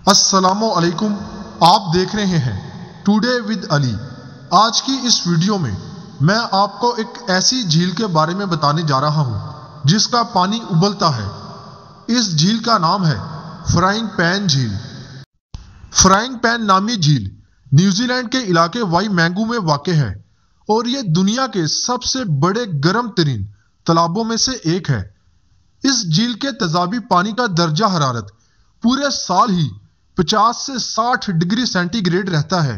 अस्सलाम वालेकुम। आप देख रहे हैं टुडे विद अली। आज की इस वीडियो में मैं आपको एक ऐसी झील के बारे में बताने जा रहा हूं जिसका पानी उबलता है। इस झील का नाम है फ्राइंग पैन झील। फ्राइंग पैन नामी झील न्यूजीलैंड के इलाके वाई मैंगू में वाक़ है और ये दुनिया के सबसे बड़े गर्म तरीन तालाबों में से एक है। इस झील के तेजाबी पानी का दर्जा हरारत पूरे साल ही 50 से 60 डिग्री सेंटीग्रेड रहता है।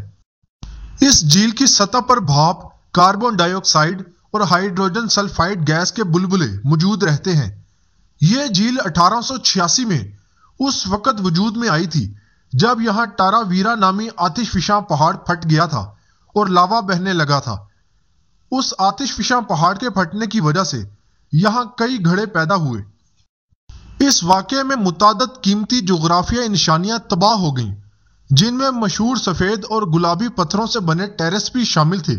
इस झील की सतह पर भाप, कार्बन डाइऑक्साइड और हाइड्रोजन सल्फाइड गैस के बुलबुले मौजूद रहते हैं। यह झील 1886 में उस वक्त वजूद में आई थी जब यहाँ टारावीरा नामी आतिशफिशा पहाड़ फट गया था और लावा बहने लगा था। उस आतिशफिशा पहाड़ के फटने की वजह से यहाँ कई घड़े पैदा हुए। इस वाक़े में मुतादद कीमती जोग्राफियाई निशानियां तबाह हो गईं, जिनमें मशहूर सफ़ेद और गुलाबी पत्थरों से बने टेरेस भी शामिल थे।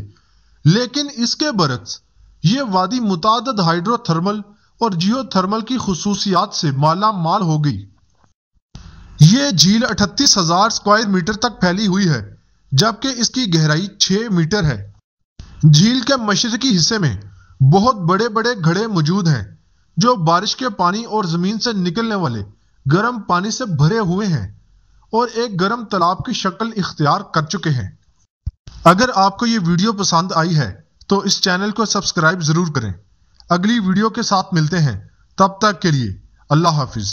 लेकिन इसके बरक्स ये वादी मुतादद हाइड्रोथर्मल और जियोथर्मल की खुसूसियात से माला माल हो गई। ये झील 38,000 स्क्वायर मीटर तक फैली हुई है, जबकि इसकी गहराई 6 मीटर है। झील के मशरकी हिस्से में बहुत बड़े बड़े घड़े मौजूद हैं जो बारिश के पानी और जमीन से निकलने वाले गर्म पानी से भरे हुए हैं और एक गर्म तालाब की शक्ल इख्तियार कर चुके हैं। अगर आपको ये वीडियो पसंद आई है तो इस चैनल को सब्सक्राइब जरूर करें। अगली वीडियो के साथ मिलते हैं, तब तक के लिए अल्लाह हाफिज।